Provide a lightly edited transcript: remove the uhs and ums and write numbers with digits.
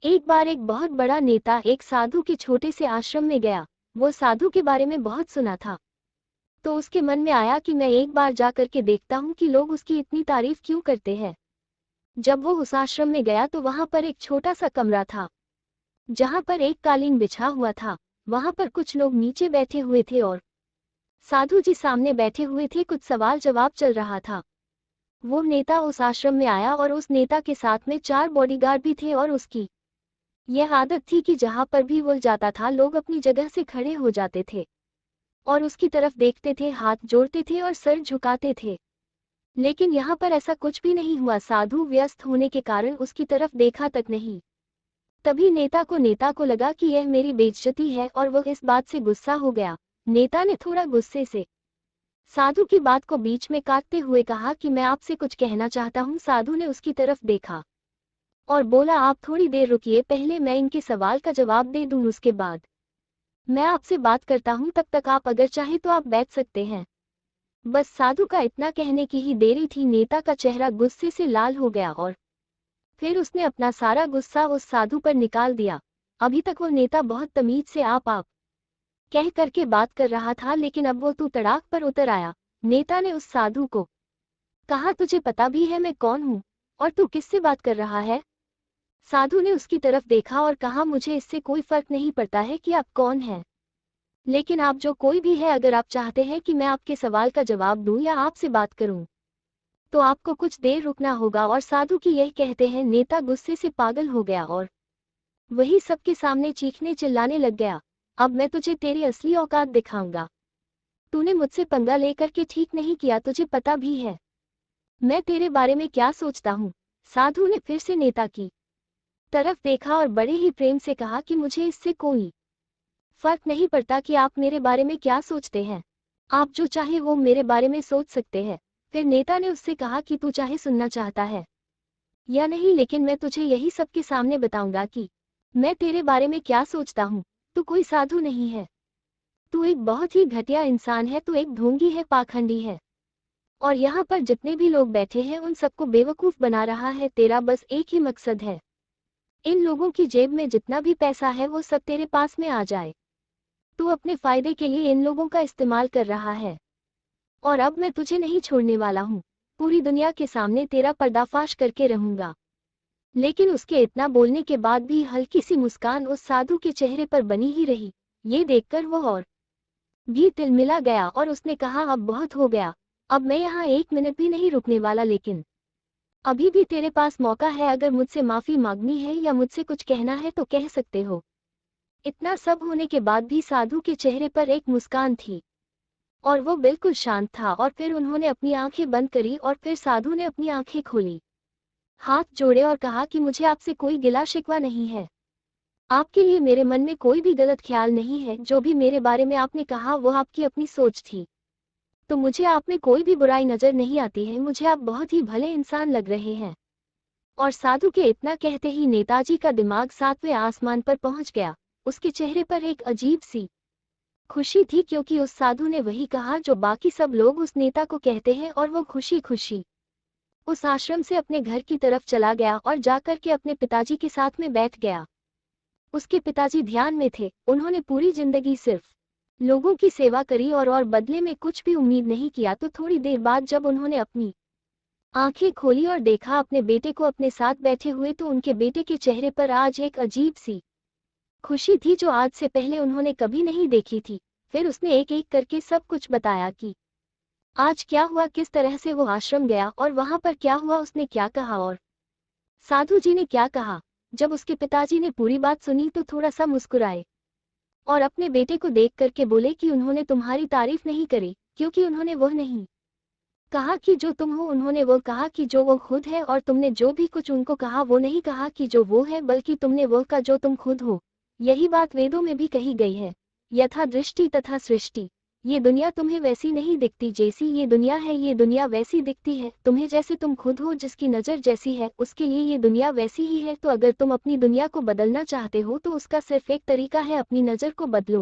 एक बार एक बहुत बड़ा नेता एक साधु के छोटे से आश्रम में गया। वो साधु के बारे में बहुत सुना था, तो उसके मन में आया कि मैं एक बार जा करके देखता हूँ कि लोग उसकी इतनी तारीफ क्यों करते हैं। जब वो उस आश्रम में गया तो वहां पर एक छोटा सा कमरा था, जहां पर एक कालीन बिछा हुआ था। वहां पर कुछ लोग नीचे बैठे हुए थे और साधु जी सामने बैठे हुए थे। कुछ सवाल जवाब चल रहा था। वो नेता उस आश्रम में आया और उस नेता के साथ में 4 बॉडीगार्ड भी थे और उसकी यह आदत थी कि जहां पर भी वो जाता था लोग अपनी जगह से खड़े हो जाते थे और उसकी तरफ देखते थे, हाथ जोड़ते थे और सर झुकाते थे। लेकिन यहाँ पर ऐसा कुछ भी नहीं हुआ। साधु व्यस्त होने के कारण उसकी तरफ देखा तक नहीं। तभी नेता को लगा कि यह मेरी बेइज्जती है और वह इस बात से गुस्सा हो गया। नेता ने थोड़ा गुस्से से साधु की बात को बीच में काटते हुए कहा कि मैं आपसे कुछ कहना चाहता हूँ। साधु ने उसकी तरफ देखा और बोला, आप थोड़ी देर रुकिए, पहले मैं इनके सवाल का जवाब दे दूं, उसके बाद मैं आपसे बात करता हूं। तब तक आप अगर चाहे तो आप बैठ सकते हैं। बस साधु का इतना कहने की ही देरी थी। नेता का चेहरा गुस्से से लाल हो गया और फिर उसने अपना सारा गुस्सा उस साधु पर निकाल दिया। अभी तक वो नेता बहुत तमीज से आप कह करके बात कर रहा था, लेकिन अब वो तू तड़ाक पर उतर आया। नेता ने उस साधु को कहा, तुझे पता भी है मैं कौन हूँ और तू किससे बात कर रहा है? साधु ने उसकी तरफ देखा और कहा, मुझे इससे कोई फर्क नहीं पड़ता है कि आप कौन हैं, लेकिन आप जो कोई भी है, अगर आप चाहते हैं कि मैं आपके सवाल का जवाब दूं या आपसे बात करूं, तो आपको कुछ देर रुकना होगा। और साधु की यही कहते हैं नेता गुस्से से पागल हो गया और वही सबके सामने चीखने चिल्लाने लग गया, अब मैं तुझे तेरी असली औकात दिखाऊंगा। तूने मुझसे पंगा लेकर के ठीक नहीं किया, तुझे पता भी है मैं तेरे बारे में क्या सोचता हूँ। साधु ने फिर से नेता की तरफ देखा और बड़े ही प्रेम से कहा कि मुझे इससे कोई फर्क नहीं पड़ता कि आप मेरे बारे में क्या सोचते हैं। आप जो चाहे वो मेरे बारे में सोच सकते हैं। फिर नेता ने उससे कहा कि तू चाहे सुनना चाहता है या नहीं, लेकिन मैं तुझे यही सबके सामने बताऊंगा कि मैं तेरे बारे में क्या सोचता हूँ। तू कोई साधु नहीं है, तू एक बहुत ही घटिया इंसान है, तू एक ढोंगी है, पाखंडी है और यहाँ पर जितने भी लोग बैठे हैं उन सबको बेवकूफ बना रहा है। तेरा बस एक ही मकसद है, इन लोगों की जेब में जितना भी पैसा है वो सब तेरे पास में आ जाए। तू अपने फायदे के लिए इन लोगों का इस्तेमाल कर रहा है और अब मैं तुझे नहीं छोड़ने वाला हूँ। पूरी दुनिया के सामने तेरा पर्दाफाश करके रहूंगा। लेकिन उसके इतना बोलने के बाद भी हल्की सी मुस्कान उस साधु के चेहरे पर बनी ही रही। ये देखकर वो और भी तिलमिला गया और उसने कहा, अब बहुत हो गया, अब मैं यहाँ एक मिनट भी नहीं रुकने वाला, लेकिन अभी भी तेरे पास मौका है। अगर मुझसे माफी मांगनी है या मुझसे कुछ कहना है तो कह सकते हो। इतना सब होने के बाद भी साधु के चेहरे पर एक मुस्कान थी और वो बिल्कुल शांत था। और फिर उन्होंने अपनी आंखें बंद करी और फिर साधु ने अपनी आंखें खोली, हाथ जोड़े और कहा कि मुझे आपसे कोई गिला शिकवा नहीं है, आपके लिए मेरे मन में कोई भी गलत ख्याल नहीं है। जो भी मेरे बारे में आपने कहा वो आपकी अपनी सोच थी, तो मुझे आप में कोई भी बुराई नजर नहीं आती है। मुझे आप बहुत ही भले इंसान लग रहे हैं। और साधु के इतना कहते ही नेताजी का दिमाग 7वें आसमान पर पहुंच गया। उसके चेहरे पर एक अजीब सी खुशी थी, क्योंकि उस साधु ने वही कहा जो बाकी सब लोग उस नेता को कहते हैं। और वो खुशी खुशी उस आश्रम से अपने घर की तरफ चला गया और जाकर के अपने पिताजी के साथ में बैठ गया। उसके पिताजी ध्यान में थे। उन्होंने पूरी जिंदगी सिर्फ लोगों की सेवा करी और बदले में कुछ भी उम्मीद नहीं किया। तो थोड़ी देर बाद जब उन्होंने अपनी आंखें खोली और देखा अपने बेटे को अपने साथ बैठे हुए, तो उनके बेटे के चेहरे पर आज एक अजीब सी खुशी थी जो आज से पहले उन्होंने कभी नहीं देखी थी। फिर उसने एक एक करके सब कुछ बताया कि आज क्या हुआ, किस तरह से वो आश्रम गया और वहां पर क्या हुआ, उसने क्या कहा और साधु जी ने क्या कहा। जब उसके पिताजी ने पूरी बात सुनी तो थोड़ा सा मुस्कुराए और अपने बेटे को देख करके बोले कि उन्होंने तुम्हारी तारीफ नहीं करी, क्योंकि उन्होंने वह नहीं कहा कि जो तुम हो, उन्होंने वो कहा कि जो वो खुद है। और तुमने जो भी कुछ उनको कहा वो नहीं कहा कि जो वो है, बल्कि तुमने वो कहा जो तुम खुद हो। यही बात वेदों में भी कही गई है, यथा दृष्टि तथा सृष्टि। ये दुनिया तुम्हें वैसी नहीं दिखती जैसी ये दुनिया है, ये दुनिया वैसी दिखती है तुम्हें जैसे तुम खुद हो। जिसकी नज़र जैसी है उसके लिए ये दुनिया वैसी ही है। तो अगर तुम अपनी दुनिया को बदलना चाहते हो तो उसका सिर्फ एक तरीका है, अपनी नज़र को बदलो।